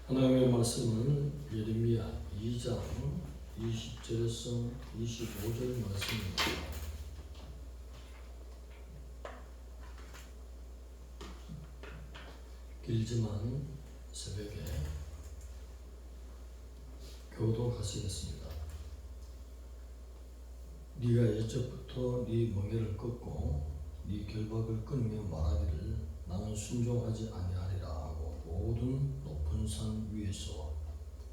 하나님의 말씀은 예레미야 2장 20절에서 25절 말씀입니다. 길지만 새벽에 교도하시겠습니다. 네가 옛적부터 네 멍에를 꺾고 네 결박을 끊으며 말하기를 나는 순종하지 아니하리라 하고 모든 높은 산 위에서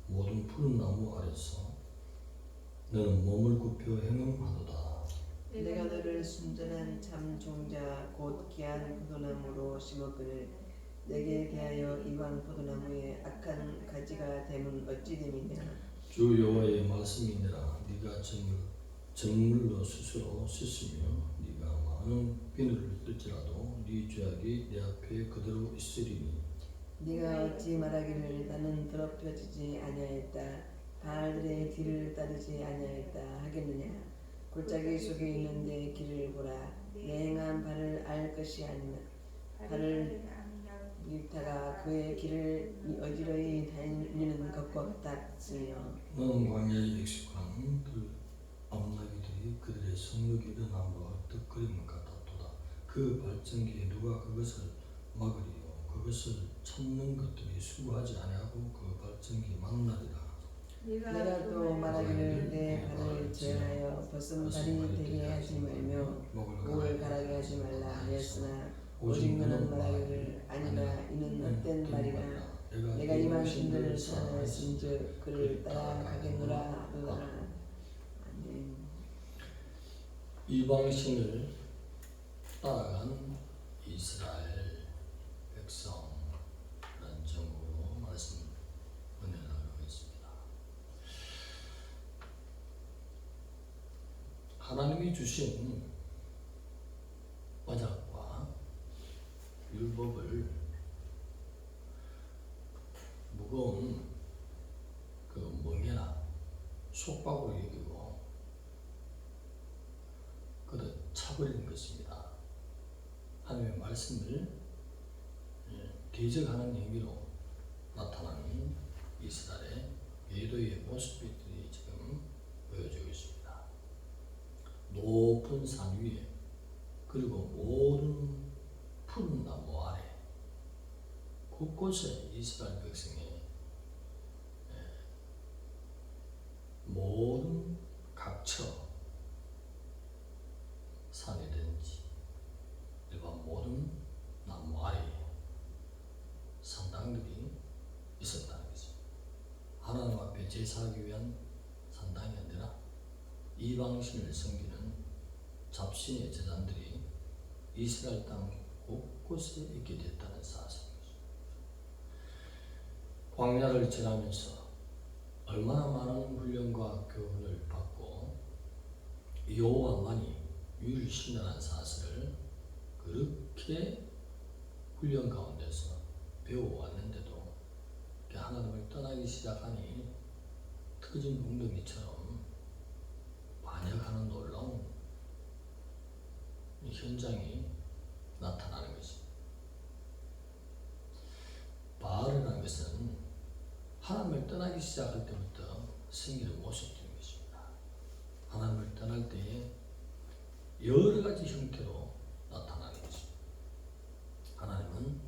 모든 푸른 나무 아래서 너는 몸을 굽혀 행음하도다. 내가 너를 순전한 참 종자 곧 귀한 포도나무로 심었거늘 내게 대하여 이방 포도나무에 악한 가지가 됨은 어찌 됨이냐. 주 여호와의 말씀이니라. 네가 정물로 스스로 씻으며 네가 많은 비늘을 뜰지라도 네 죄악이 내 앞에 그대로 있으리니 네가 어찌 말하기를 나는 더럽혀지지 아니하였다 바알들의 뒤를 따르지 아니하였다 하겠느냐. 골짜기 속에 있는 내 길을 보라. 내 행한 바를 알 것이 아니나 바를 밀다가 그의 길을 어지러이 다니는 것과 같으며 너는 광야에 익숙한 그 암나귀들이 그들의 성욕이 일어남과 득거림을 같았도다. 그 발전기에 누가 그것을 막으리요. 그것을 찾는 것들이 수고하지 아니하고 그 발전기 막나리라. 내가 또 말하기를 내 발을 제하여 벗음발이 되게 하지 말며 목을 가라게 하지 말라 하였으나 오직 너는 말하기를 아니라 이는 헛된 말이라. 내가 이방신들을 사랑하였은즉 그를 따라가겠노라 하더라. 아멘. 이방신을 따라간 이스라엘 백성이라는 제목으로 말씀 은혜를 나누겠습니다. 하나님이 주신 언약과 율법을 무거운 그 멍에나 속박으로 여기고 그를 차버리는 것입니다. 하나님의 말씀을 대적하는 행위로 나타나는 이스라엘의 외도의 모습들이 지금 보여지고 있습니다. 높은 산 위에 그리고 모든 푸른 나무 아래 곳곳에 이스라엘 백성의 모든 각처 산이든지 일반 모든 나무 아래에 산당들이 있었다는 것입니다. 하나님 앞에 제사하기 위한 산당이 아니라 이방신을 섬기는 잡신의 제단들이 이스라엘 땅 곳곳에 있게 됐다는 사실입니다. 광야를 지나면서 얼마나 많은 훈련과 교훈을 받고 여호와만이 유일신이라는 사실을 그렇게 훈련 가운데서 배워왔는데도 하나님을 떠나기 시작하니 터진 웅덩이처럼 반역하는 놀라운 현장이 나타나는 것입니다. 바알이라는 것은 하나님을 떠나기 시작할 때부터 생기는 모습들인 것입니다. 하나님을 떠날 때에 여러 가지 형태로 나타나는 것입니다. 하나님은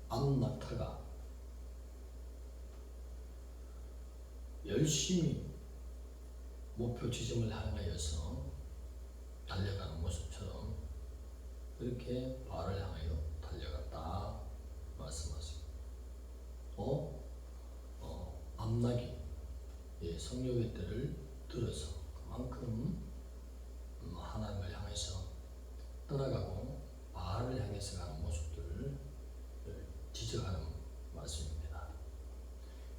암낙타가 열심히 목표 지점을 향하여서 달려가는 모습처럼 그렇게 바알을 향하여 달려갔다 말씀하십니다. 암나기 성령의 때를 들어서 그만큼 하나님을 향해서 떠나가고 바알을 향해서 가는 모습들을 지적하는 말씀입니다.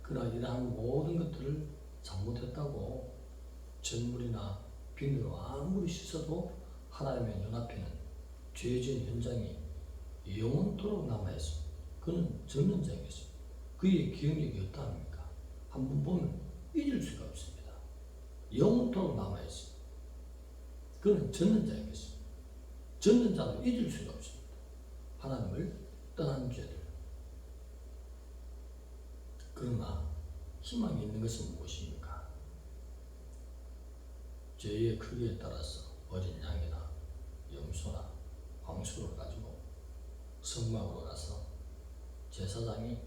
그러나 이러한 모든 것들을 잘못했다고 전물이나 비누로 아무리 씻어도 하나님의 눈앞에는 죄진 현장이 영원토록 남아있습니다. 그는 전능자이겠습니다. 그의 기억력이 어떠합니까? 한번 보면 잊을 수가 없습니다. 영원토록 남아있습니다. 그는 전능자이겠습니다. 전능자도 잊을 수가 없습니다. 하나님을 떠난 죄들. 그러나 희망이 있는 것은 무엇입니까? 죄의 크기에 따라서 어린 양이나 염소나 황소를 가지고 성막으로 가서 제사장이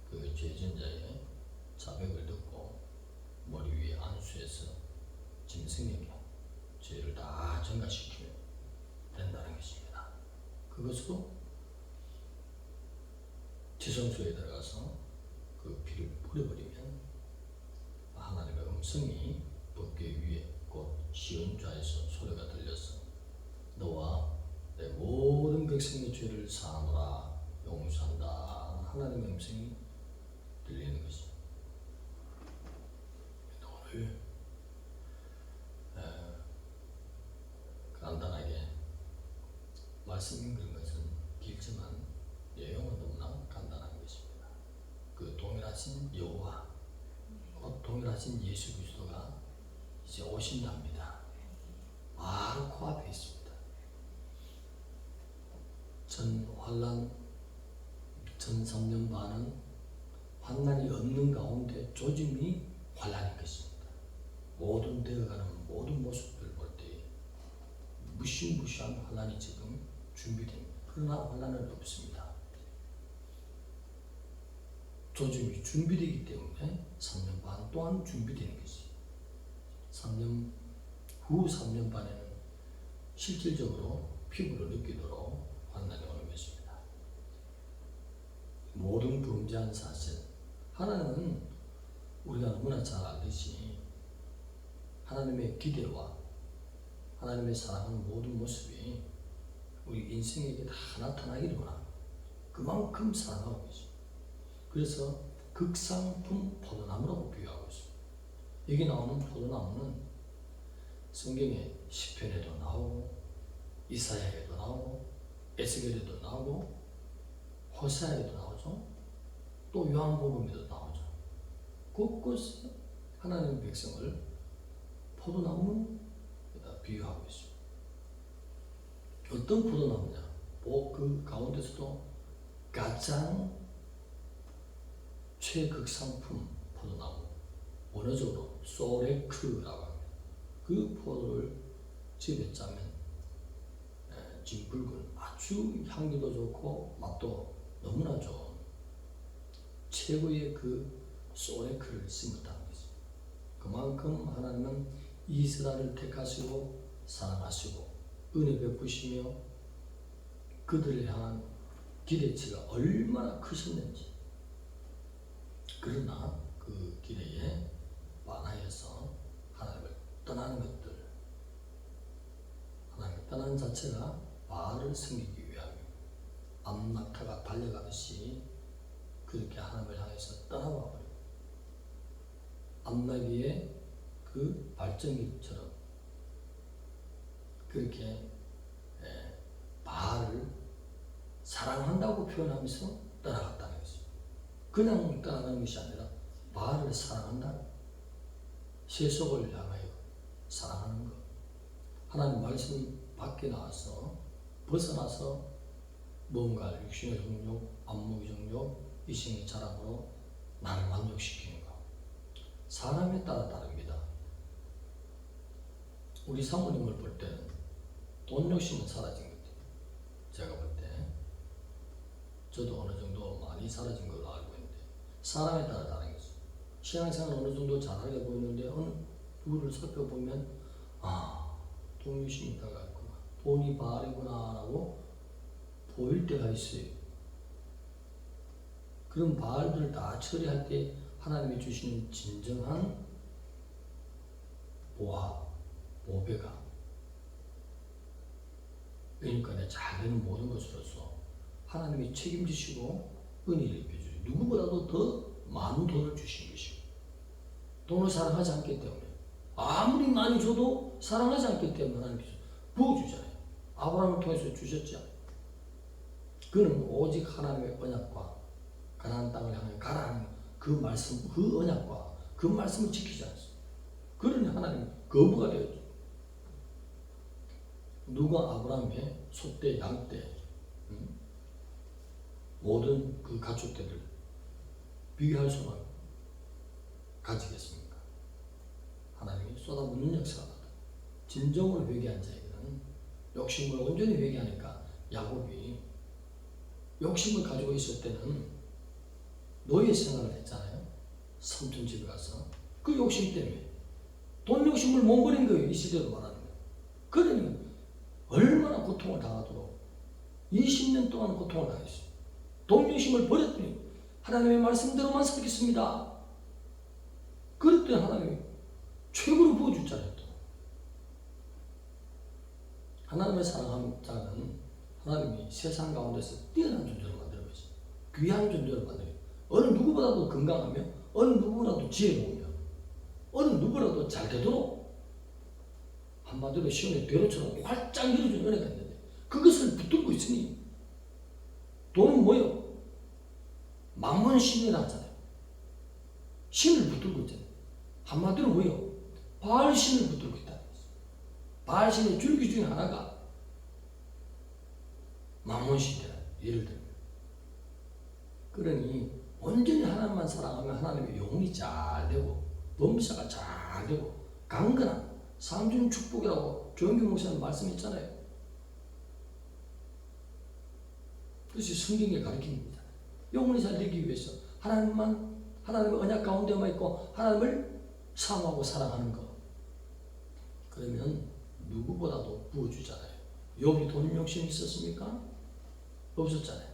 그 죄진자의 자백을 듣고 머리 위에 안수해서 짐승에게 죄를 다 전가시키면 된다는 것입니다. 그것으로 지성소에 들어가서 그 피를 뿌려버리면 하나님의 음성이 법궤 위에 곧 시온좌에서 소리가 들려서 너와 내 모든 백성의 죄를 사하노라 용서한다. 하나님의 음성이 들리는 것입니다. 오늘 간단하게 말씀 읽은 것은 길지만 내용은 너무나 간단한 것입니다. 그 동일하신 여호와, 동일하신 예수 그리스도가 이제 오신답니다. 바로 코앞에 있습니다. 전 환난, 전 3년 반은 환난이 없는 가운데 조짐이 환난인 것입니다. 모든 되어가는 모든 모습들 볼 때 무시무시한 환난이 지금 준비됩니다. 그러나 환난은 없습니다. 조짐이 준비되기 때문에 3년 반 동안 준비되는 것이 3년 후 3년 반에는 실질적으로 피부로 느끼도록 환난이 오는 것입니다. 모든 범죄한 사실, 하나님은 우리가 너무나 잘 알듯이 하나님의 기대와 하나님의 사랑하는 모든 모습이 우리 인생에게 다 나타나기를 원합니다. 그만큼 사랑하고 계십니다. 그래서 극상품 포도나무라고 비유하고 있습니다. 여기 나오는 포도나무는 성경에 시편에도 나오고 이사야에도 나오고 에스겔에도 나오고 호세아에도 나오죠. 또 요한복음에도 나오죠. 곳곳에 하나님의 백성을 포도나무에다 비유하고 있습니다. 어떤 포도나무냐? 그 가운데서도 가장 최극상품 포도나무, 원어적으로 소레크라고 합니다. 그 포도를 집에 짜면 진붉은 아주 향기도 좋고 맛도 너무나 좋은 최고의 그 소레크를 심었다는 것입니다. 그만큼 하나님은 이스라엘을 택하시고 사랑하시고 은혜 베푸시며 그들을 향한 기대치가 얼마나 크셨는지. 그러나 그 기대에 반하여서 하나님을 떠나는 것들, 하나님을 떠나는 자체가 바알을 섬기기 위함입니다. 암낙타가 달려가듯이 그렇게 하나님을 향해서 떠나와 버립니다. 암나귀의 그 발전기처럼 그렇게 바알을 사랑한다고 표현하면서 떠나갔다는 것입니다. 그냥 떠나가는 것이 아니라 바알을 사랑한다. 세속을 향하여 사랑하는 것. 하나님 말씀 밖에 나와서 벗어나서 뭔가 육신의 정욕, 안목의 정욕, 이생의 자랑으로 나를 만족시키는 것. 사람에 따라 다릅니다. 우리 사모님을 볼 때는 돈 욕심은 사라진 것 같아요. 제가 볼 때 저도 어느 정도 많이 사라진 걸로 알고 있는데 사람에 따라 다른 거죠. 신앙생활 어느 정도 잘하게 보이는데 어느 누구를 살펴보면 돈 욕심이 있다가 있구나, 돈이 바알이구나 라고 보일 때가 있어요. 그런 바알들을 다 처리할 때 하나님이 주시는 진정한 보배가 그러니까 내 잘 되는 모든 것으로서 하나님이 책임지시고 은혜를 입혀주시고 누구보다도 더 많은 돈을 주신 것이고 돈을 사랑하지 않기 때문에 아무리 많이 줘도 사랑하지 않기 때문에 하나님께서 부어주잖아요. 아브라함을 통해서 주셨지 않아요. 그는 오직 하나님의 언약과 가나안 땅을 향해 가라 하는 그 말씀, 그 언약과 그 말씀을 지키지 않습니다. 그러니 하나님 거부가 되었죠. 누가 아브라함의 소떼, 양떼, 모든 그 가축들을 비교할 수만 가지겠습니까? 하나님이 쏟아붓는 역사가 진정으로 회개한 자에게는 욕심을 온전히 회개하니까 야곱이 욕심을 가지고 있을 때는 노예 생활을 했잖아요. 삼촌 집에 가서 그 욕심 때문에 돈 욕심을 못 버린 거예요. 이 시대로 말하는 거예요. 그러면 얼마나 고통을 당하도록 20년 동안 고통을 당했어요. 돈 욕심을 버렸더니 하나님의 말씀대로만 살겠습니다. 그랬더니 하나님이 최고로 부어주잖아요. 또. 하나님의 사랑하는 자는 하나님이 세상 가운데서 뛰어난 존재로 만들어 계세요. 귀한 존재로 만들어 계세요. 어느 누구보다도 건강하며 어느 누구보다도 지혜로우며 어느 누구라도 잘 되도록 한마디로 시온의 대로처럼 활짝 열어준 은혜가 있는데 그것을 붙들고 있으니 돈은 뭐요? 만몬 신이라 하잖아요. 신을 붙들고 있잖아요. 한마디로 뭐요? 바알 신을 붙들고 있다는 거죠. 바알 신의 줄기 중에 하나가 만몬 신이라 예를 들면. 그러니 온전히 하나님만 사랑하면 하나님의 영혼이 잘 되고 범사가 잘 되고 강건한 삼중 축복이라고 조영규 목사님 말씀했잖아요. 그것이 성경의 가르침입니다. 영혼이 잘 되기 위해서 하나님의 언약 가운데만 있고 하나님을 사모하고 사랑하는 것. 그러면 누구보다도 부어주잖아요. 욥이 돈 욕심이 있었습니까? 없었잖아요.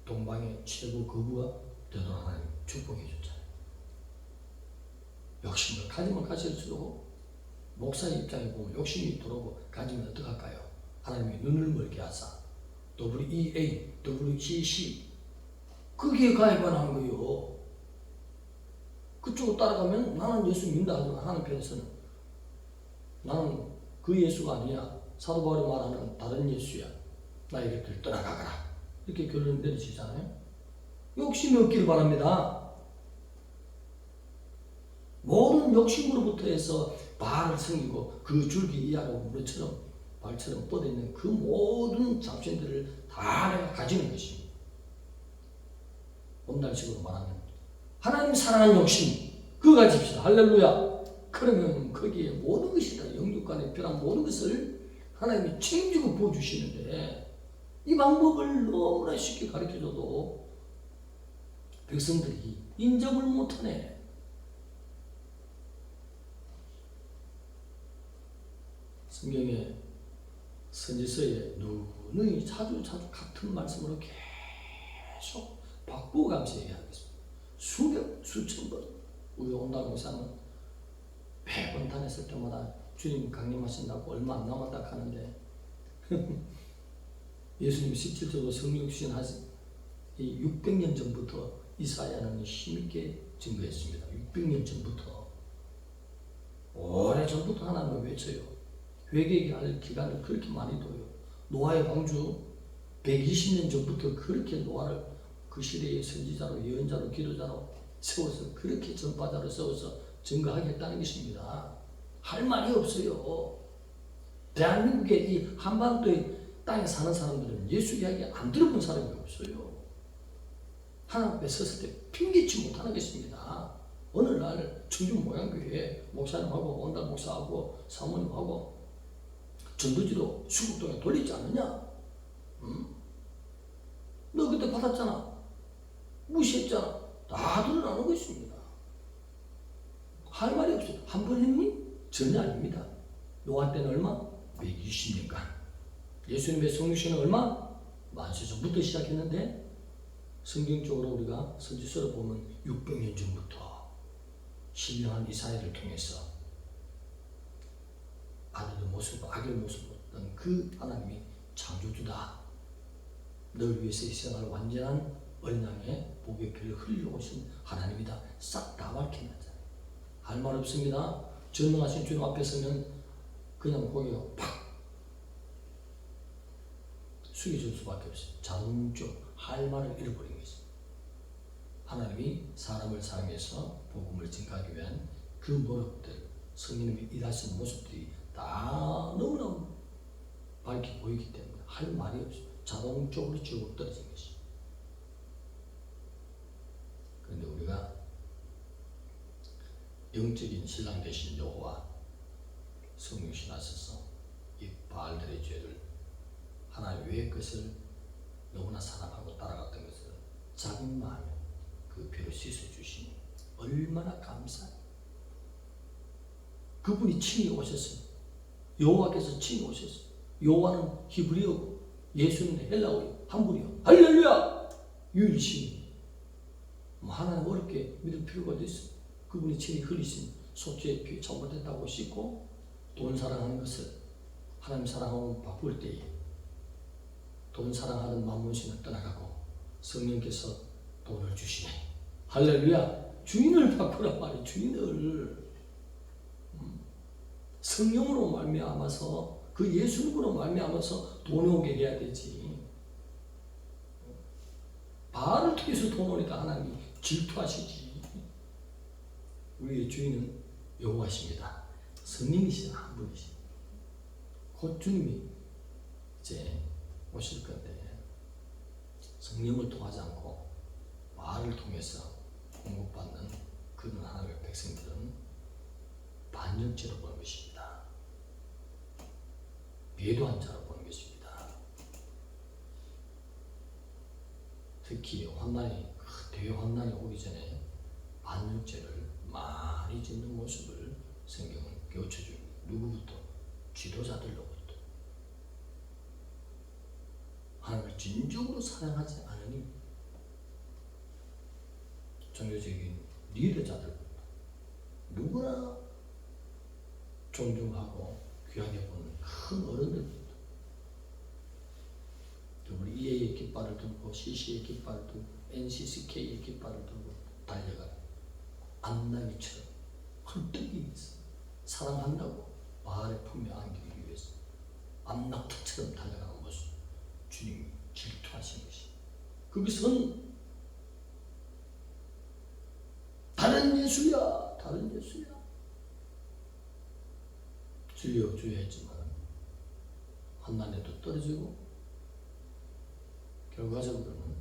동방의 최고 거부가 되도록 하나님 축복해 줬잖아요. 욕심을 가지면 가질수록 목사의 입장에 보면 욕심이 들어오고 가지면 어떡할까요? 하나님이 눈을 멀게 하사 WEA, WCC 거기에 가입하는 거예요. 그쪽으로 따라가면 나는 예수 믿는다 하는 편에서는 나는 그 예수가 아니야. 사도 바울이 말하는 다른 예수야. 나의 곁을 떠나가거라. 이렇게 결론 내리시잖아요. 욕심이 없기를 바랍니다. 모든 욕심으로부터 해서 바알을 섬기고 그 줄기 이하로 물처럼 발처럼 뻗어있는 그 모든 잡신들을 다 내가 가지는 것입니다. 오늘날식으로 말하면 하나님 사랑하는 욕심 그거 가집시다. 할렐루야. 그러면 거기에 모든 것이 다 영육간에 필요한 모든 것을 하나님이 책임지고 부어주시는데 이 방법을 너무나 쉽게 가르쳐줘도 백성들이 인정을 못하네. 성경의 선지서에 누누이 자주 같은 말씀으로 계속 바꾸어가면서 얘기하겠습니다. 수천 번. 우리 온다고 목사는 100번 다녔을 때마다 주님 강림하신다고 얼마 안 남았다 하는데 예수님이 17절로 성령 주신 이 600년 전부터 이사야는 힘있게 증거했습니다. 600년 전부터 오래 전부터 하나님을 외쳐요. 회개할 기간을 그렇게 많이 둬요. 노아의 방주 120년 전부터 그렇게 노아를 그 시대의 선지자로 예언자로 기도자로 세워서 그렇게 전파자로 세워서 증거하겠다는 것입니다. 할 말이 없어요. 대한민국의 이 한반도의 땅에 사는 사람들은 예수 이야기 안 들어본 사람이 없어요. 하나님 앞에 섰을 때 핑계치 못하는 것입니다. 어느 날 청주 모양교회 목사님하고 온달 목사하고 사모님하고 전도지로 수국동에 돌리지 않느냐? 응? 너 그때 받았잖아. 무시했잖아. 다 드러나는 것입니다. 할 말이 없어요. 한 번 했니? 전혀 아닙니다. 노아 때는 얼마? 120년간. 예수님의 성육신은 얼마? 만세 전부터 시작했는데 성경적으로 우리가 선지서를 보면 600년 전부터 신령한 이사야를 통해서 아들의 모습, 악의 모습을 어떤 그 하나님이 창조주다. 널 위해서 희생할 완전한 어린 양의 복의 피를 흘리고 오신 하나님이다. 싹 다 밝혀놨잖아요. 할 말 없습니다. 전능하신 주님 앞에 서면 그냥 고개가 팍 숙여질 수밖에 없어요. 자동적 할 말을 잃어버린 것입니다. 하나님이 사람을 사용해서 복음을 증가하기 위한 그 노력들, 성령님이 일하시는 모습들이 다 너무나 밝게 보이기 때문에 할 말이 없어요. 자동적으로 지옥으로 떨어진 것이죠. 영적인 신랑 되신 여호와 성육신하셔서 이 바알들의 죄를 하나님 왜 그것을 너무나 사랑하고 따라갔던 것을 자기 마음에 그 피로 씻어주시니 얼마나 감사해요. 그분이 친히 오셨어요. 여호와께서 친히 오셨어요. 여호와는 히브리어고 예수는 헬라어요. 한 분이요. 할렐루야! 유일신. 하나님 어렵게 믿을 필요가 있어요. 그분이 친히 흘리신 소주의 피 잘못했다고 씻고 돈 사랑하는 것을 하나님 사랑하면 바쁠 때에 돈 사랑하는 만문신을 떠나가고 성령께서 돈을 주시네. 할렐루야! 주인을 바꾸란 말이에요. 주인을. 성령으로 말미암아서 그 예수님으로 말미암아서 돈이 오게 해야 되지. 바알을 통해서 돈 오니까 하나님이 질투하시지. 우리의 주인은 여호와십니다. 성령이신 한 분이시. 곧 주님이 이제 오실 건데 성령을 통하지 않고 바알을 통해서 공급받는 그런 하나님의 백성들은 반역죄로 보는 것입니다. 배도한 자로 보는 것입니다. 특히 환난이 대환난이 오기 전에 반역죄를 많이 짓는 모습을 성경은 교체줍니다. 누구부터? 지도자들로부터. 하나님을 진정으로 사랑하지 않으니 종교적인 리더자들부터 누구나 존중하고 귀하게 보는 큰 어른들부터 우리 EA의 깃발을 들고 CC의 깃발을 들고 NCCK의 깃발을 들고 달려가는 안나기처럼 헐떡이 있어. 사랑한다고 바알의 품에 안기기 위해서 암낙타처럼 달려가는 모습 주님이 질투하신 것이 거기선 다른 예수야 다른 예수야 주여 주여 했지만 환난에도 떨어지고 결과적으로는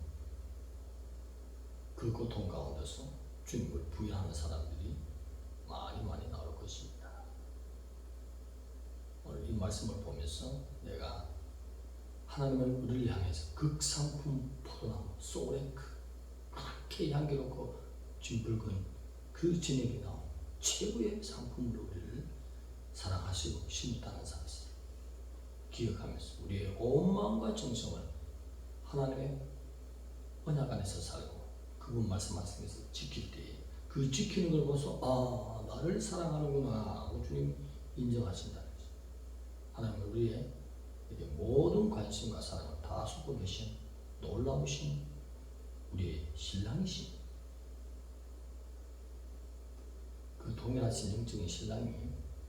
그 고통 가운데서 주님을 부인하는 사람들이 많이 나올 것입니다. 오늘 이 말씀을 보면서 내가 하나님은 우리를 향해서 극상품 포도나무 소레크 그렇게 향기롭고 진붉은 그 진액이 나온 최고의 상품으로 우리를 사랑하시고 심었다는 사실을 기억하면서 우리의 온 마음과 정성을 하나님의 언약 안에서 살고 그분 말씀하신 것을 지킬 때 그 지키는 걸 보면서 아 나를 사랑하는구나 하고 주님 인정하신다는 거죠. 하나님은 우리의 모든 관심과 사랑을 다 쏟고 계신 놀라우신 우리의 신랑이신 그 동일하신 영적인 신랑이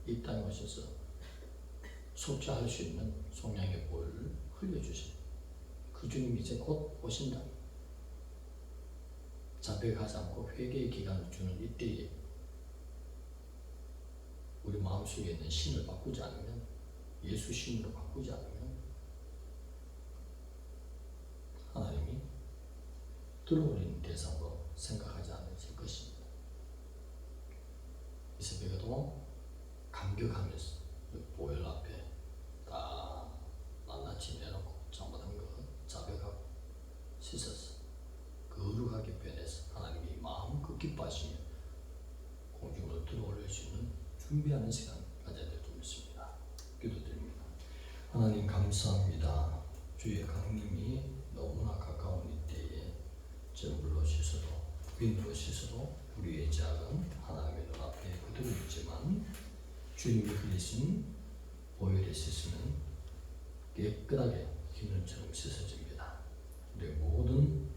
이 땅에 오셔서 속죄할 수 있는 속량의 보혈을 흘려주신 그 주님이 이제 곧 오신다. 자백하지 않고 회개의 기간을 주는 이때에 우리 마음속에 있는 신을 바꾸지 않으면 예수 신으로 바꾸지 않으면 하나님이 들어올리는 대상으로 생각하지 않으실 것입니다. 이 새벽에도 감격하면서 보혈 앞에 다 낱낱이 내놓고 잘못한 것 자백하고 씻어서 거룩하게 변해서 하나님이 마음껏 기뻐하시며 공중으로 들어올릴 수 있는 준비하는 시간 가져야 될 줄 믿습니다. 기도드립니다. 하나님 감사합니다. 주의 강림이 너무나 가까운 이때에 전불로 씻어도 빈으로 씻어도 우리의 작은 하나님의 눈앞에 그대로 있지만 주님이 흘리신 보혈에 씻으면 깨끗하게 흰눈처럼 씻어집니다. 우리의 모든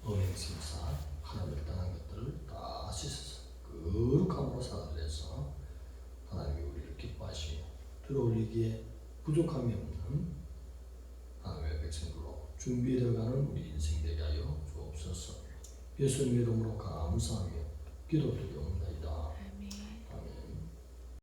언행심사 하나님을 떠난 것들을 다 씻어서 거룩함으로 살아내서 하나님이 우리를 기뻐하시며 들어올리기에 부족함이 없는 하나님의 백성들로 준비되어가는 우리 인생 되게 하여 주옵소서. 예수님의 이름으로 감사하며 기도드리옵나이다.